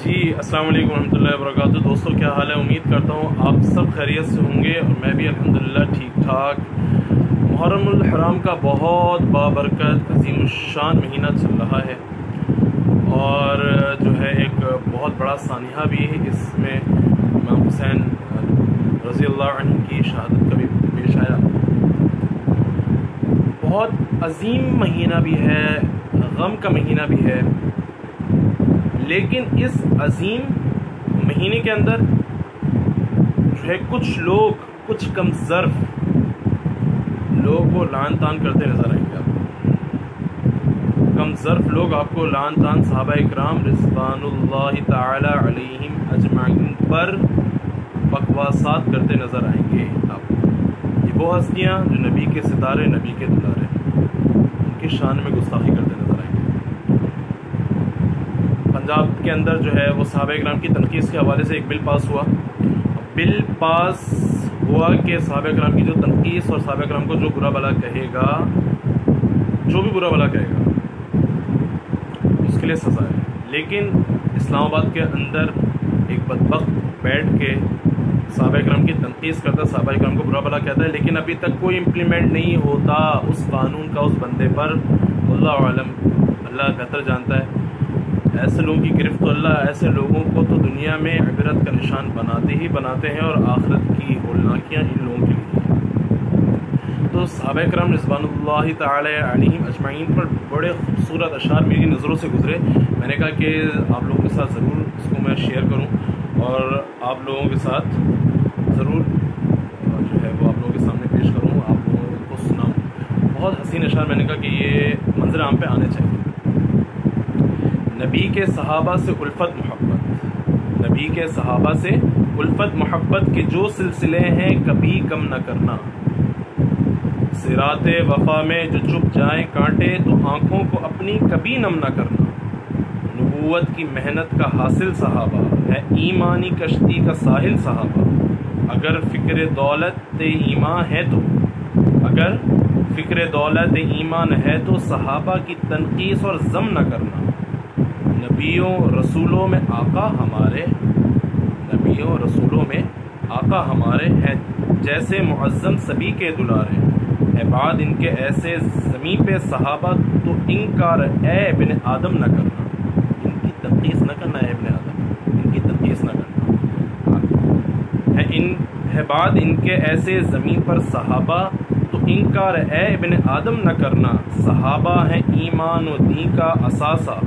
جی السلام علیکم ورحمۃ اللہ وبرکاتہ۔ دوستوں کیا حال ہے؟ امید کرتا ہوں آپ سب خیریت سے ہوں گے اور میں بھی الحمدللہ ٹھیک ٹھاک۔ محرم الحرام کا بہت بابرکت عظیم الشان مہینہ چل رہا ہے اور جو ہے ایک بہت بڑا سانحہ بھی ہے، اس میں امام حسین رضی اللہ عنہ کی شہادت کا بھی پیش آیا۔ بہت عظیم مہینہ بھی ہے، غم کا مہینہ بھی ہے، لیکن اس عظیم مہینے کے اندر جو ہے کچھ کم ظرف لوگ وہ لعن طعن کرتے نظر آئیں گے۔ آپ کم ظرف لوگ آپ کو لعن طعن صحابہ اکرام رضوان اللہ تعالی علیہم اجمعین پر بکواسات کرتے نظر آئیں گے۔ آپ یہ وہ ہستیاں جو نبی کے ستارے، نبی کے دلارے، ان کی شان میں گستاخی کرتے نظر آئیں گے۔ پنجاب کے اندر جو ہے وہ صحابہ اکرام کی تنقید کے حوالے سے ایک بل پاس ہوا کہ صحابہ اکرام کی جو تنقید اور صحابہ اکرام کو جو برا بھلا کہے گا، جو بھی برا بھلا کہے گا، اس کے لیے سزا ہے۔ لیکن اسلام آباد کے اندر ایک بدبخت بیٹھ کے صحابہ اکرام کی تنقید کرتا ہے، صحابہ اکرام کو برا بھلا کہتا ہے، لیکن ابھی تک کوئی امپلیمنٹ نہیں ہوتا اس قانون کا اس بندے پر۔ اللہ عالم، اللہ بہتر جانتا ہے۔ ایسے لوگوں کی گرفت تو اللہ ایسے لوگوں کو تو دنیا میں عبرت کا نشان بناتے ہیں اور آخرت کی ہولناکیاں ان لوگوں کے لیے۔ تو صحابہ کرام رضوان اللہ تعالی علیہم اجمعین پر بڑے خوبصورت اشعار میری نظروں سے گزرے۔ میں نے کہا کہ آپ لوگوں کے ساتھ ضرور اس کو میں شیئر کروں اور آپ لوگوں کے ساتھ ضرور جو ہے وہ آپ لوگوں کے سامنے پیش کروں، آپ لوگوں کو سناؤں۔ بہت حسین اشعار، میں نے کہا کہ یہ منظر عام پہ آنے چاہیے۔ نبی کے صحابہ سے الفت محبت، نبی کے صحابہ سے الفت محبت کے جو سلسلے ہیں کبھی کم نہ کرنا۔ صراط وفا میں جو چپ جائیں کانٹے تو آنکھوں کو اپنی کبھی نم نہ کرنا۔ نبوت کی محنت کا حاصل صحابہ ہے، ایمانی کشتی کا ساحل صحابہ۔ اگر فکر دولت ایمان ہے تو ایمان ہے تو صحابہ کی تنقیص اور ضم نہ کرنا۔ نبیوں رسولوں میں آقا ہمارے ہیں جیسے معظم سبھی کے دلارے۔ اے بعد ان کے ایسے زمین پہ صحابہ تو انکار اے ابن آدم نہ کرنا۔ ان کی تنقیص نہ کرنا، اے ابن آدم، ان کی تنقیص نہ کرنا۔ ہے بعد ان کے ایسے زمین پر صحابہ تو انکار اے ابن آدم نہ کرنا۔ صحابہ ہیں ایمان و دین کا اثاثہ،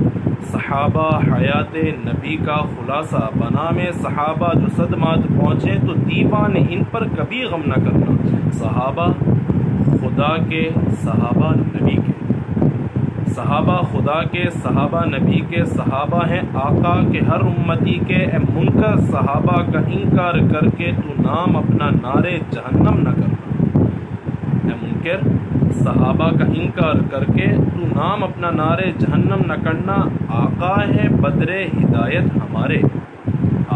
صحابہ حیات نبی کا خلاصہ۔ بنام صحابہ جو صدمات پہنچے تو دیوان ان پر کبھی غم نہ کرنا۔ صحابہ خدا کے، صحابہ نبی کے، صحابہ خدا کے، صحابہ نبی کے، صحابہ ہیں آقا کے ہر امتی کے۔ اے منکر صحابہ کا انکار کر کے تو نام اپنا نارے جہنم نہ کرنا۔ اے منکر صحابہ کا انکار کر کے تو نام اپنا نارے جہنم نہ کرنا۔ آقا ہے بدر ہدایت ہمارے،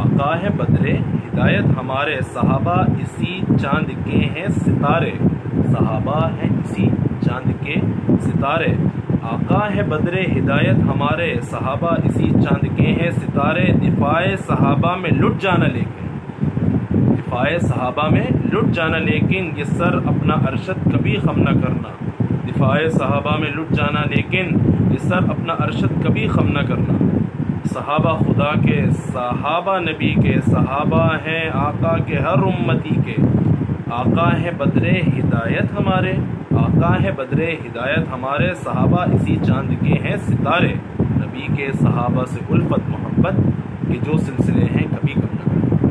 آقا ہے بدر ہدایت ہمارے۔ صحابہ اسی چاند کے ہیں ستارے، صحابہ ہیں اسی چاند کے ستارے۔ آقا ہے بدر ہدایت ہمارے، صحابہ اسی چاند کے ہیں ستارے۔ دفاع صحابہ میں لٹ جانا لیکن یہ سر اپنا ارشد کبھی خم نہ کرنا۔ دفاع صحابہ میں لٹ جانا لیکن یہ سر اپنا ارشد کبھی خم نہ کرنا۔ صحابہ خدا کے، صحابہ نبی کے، صحابہ ہیں آقا کے ہر امتی کے۔ آقا ہے بدر ہدایت ہمارے، آقا ہے بدر ہدایت ہمارے۔ صحابہ اسی چاند کے ہیں ستارے۔ نبی کے صحابہ سے الفت محبت کے جو سلسلے ہیں کبھی کم نہ کرنا۔